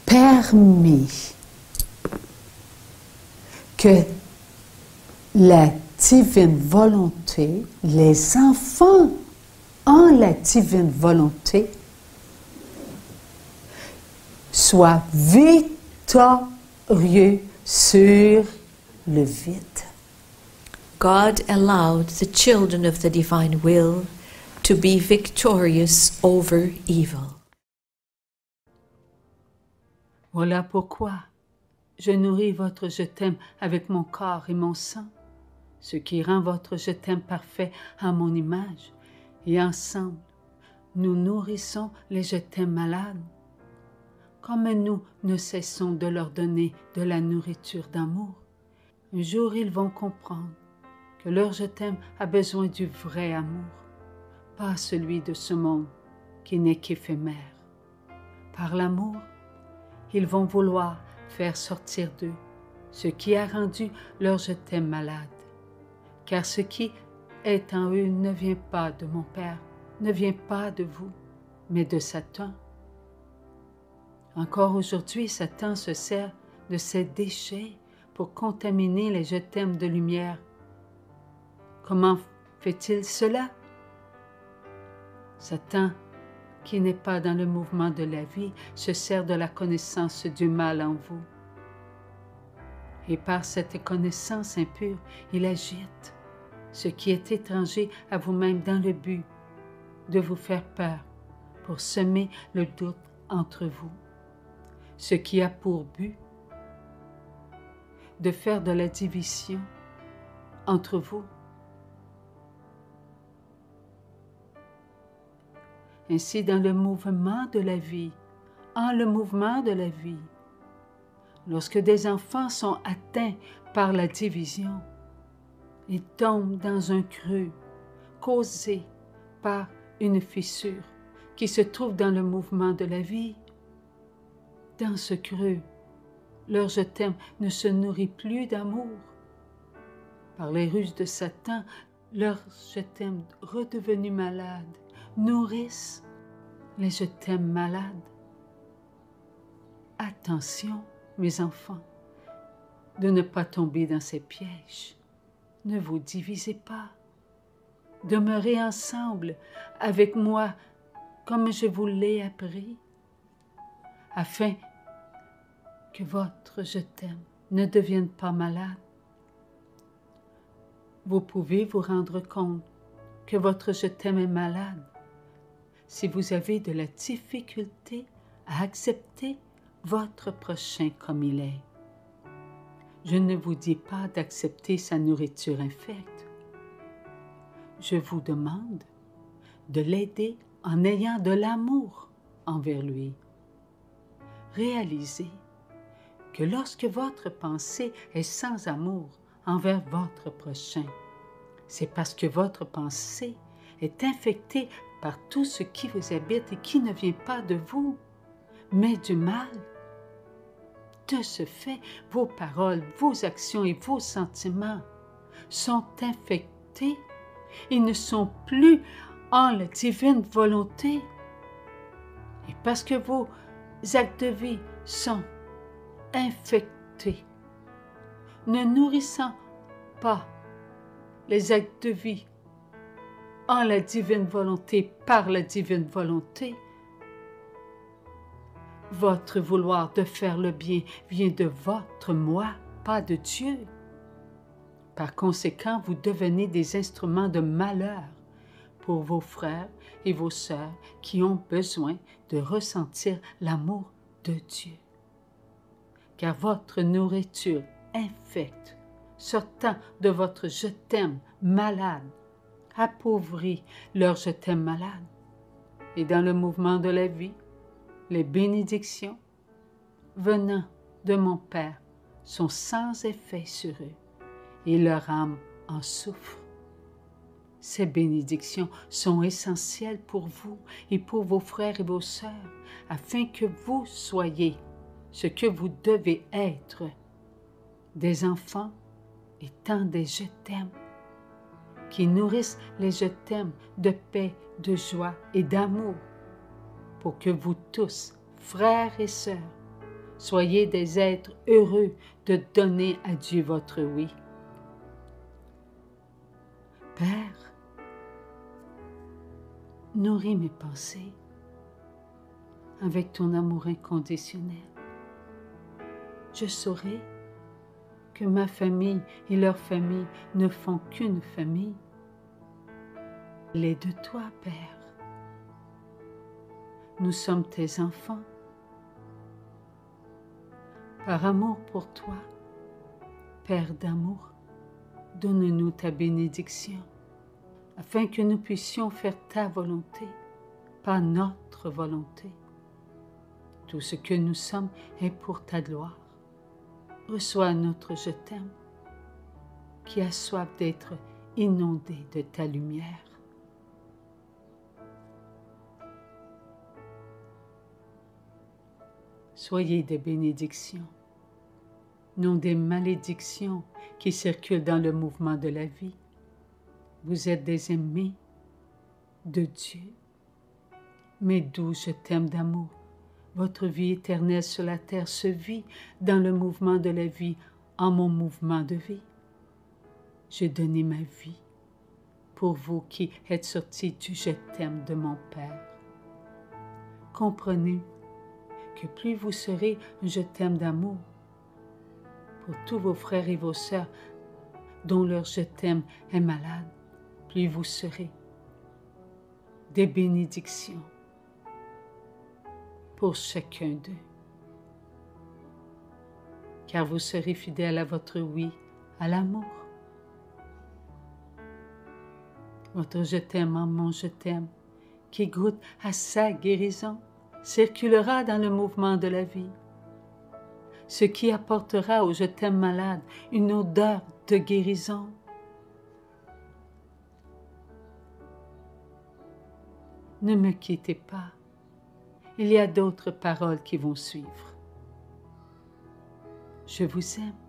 permit que la divine volonté, les enfants en la divine volonté, soient victorieux sur le vide. God allowed the children of the divine will to be victorious over evil. Voilà pourquoi je nourris votre je t'aime avec mon corps et mon sang, ce qui rend votre je t'aime parfait à mon image, et ensemble, nous nourrissons les je t'aime malades, comme nous ne cessons de leur donner de la nourriture d'amour. Un jour, ils vont comprendre que leur je t'aime a besoin du vrai amour, pas celui de ce monde qui n'est qu'éphémère. Par l'amour, ils vont vouloir faire sortir d'eux ce qui a rendu leur je t'aime malade, car ce qui est en eux ne vient pas de mon Père, ne vient pas de vous, mais de Satan. Encore aujourd'hui, Satan se sert de ces déchets pour contaminer les je t'aime de lumière. Comment fait-il cela? Satan, qui n'est pas dans le mouvement de la vie, se sert de la connaissance du mal en vous. Et par cette connaissance impure, il agite ce qui est étranger à vous-même dans le but de vous faire peur pour semer le doute entre vous, ce qui a pour but de faire de la division entre vous. Ainsi, dans le mouvement de la vie, en le mouvement de la vie, lorsque des enfants sont atteints par la division, ils tombent dans un creux causé par une fissure qui se trouve dans le mouvement de la vie. Dans ce creux, leur je t'aime ne se nourrit plus d'amour. Par les ruses de Satan, leur je t'aime redevenu malade nourrissent les je t'aime malades. Attention, mes enfants, de ne pas tomber dans ces pièges. Ne vous divisez pas. Demeurez ensemble avec moi comme je vous l'ai appris, afin que votre je t'aime ne devienne pas malade. Vous pouvez vous rendre compte que votre je t'aime est malade si vous avez de la difficulté à accepter votre prochain comme il est. Je ne vous dis pas d'accepter sa nourriture infecte. Je vous demande de l'aider en ayant de l'amour envers lui. Réalisez que lorsque votre pensée est sans amour envers votre prochain, c'est parce que votre pensée est infectée par tout ce qui vous habite et qui ne vient pas de vous, mais du mal. de ce fait, vos paroles, vos actions et vos sentiments sont infectés. Ils ne sont plus en la divine volonté. Et parce que vos actes de vie sont infectés, ne nourrissant pas les actes de vie en la divine volonté, par la divine volonté, votre vouloir de faire le bien vient de votre moi, pas de Dieu. Par conséquent, vous devenez des instruments de malheur pour vos frères et vos sœurs qui ont besoin de ressentir l'amour de Dieu. Car votre nourriture infecte, sortant de votre je t'aime malade, appauvrit leur je t'aime malade. Et dans le mouvement de la vie, les bénédictions venant de mon Père sont sans effet sur eux et leur âme en souffre. Ces bénédictions sont essentielles pour vous et pour vos frères et vos sœurs, afin que vous soyez ce que vous devez être, des enfants étant des je t'aime, qui nourrissent les je t'aime de paix, de joie et d'amour, pour que vous tous, frères et sœurs, soyez des êtres heureux de donner à Dieu votre oui. Père, nourris mes pensées avec ton amour inconditionnel. Je saurai que ma famille et leur famille ne font qu'une famille. Elle est de toi, Père. Nous sommes tes enfants. Par amour pour toi, Père d'amour, donne-nous ta bénédiction, afin que nous puissions faire ta volonté, pas notre volonté. Tout ce que nous sommes est pour ta gloire. Reçois notre je t'aime, qui a soif d'être inondé de ta lumière. Soyez des bénédictions, non des malédictions qui circulent dans le mouvement de la vie. Vous êtes des aimés de Dieu. Mes doux je t'aime d'amour, votre vie éternelle sur la terre se vit dans le mouvement de la vie, en mon mouvement de vie. J'ai donné ma vie pour vous qui êtes sortis du je t'aime de mon Père. Comprenez que plus vous serez un je t'aime d'amour pour tous vos frères et vos sœurs dont leur je t'aime est malade, plus vous serez des bénédictions pour chacun d'eux. Car vous serez fidèles à votre oui, à l'amour. Votre je t'aime en mon je t'aime, qui goûte à sa guérison, circulera dans le mouvement de la vie, ce qui apportera au je t'aime malade une odeur de guérison. Ne me quittez pas, il y a d'autres paroles qui vont suivre. Je vous aime.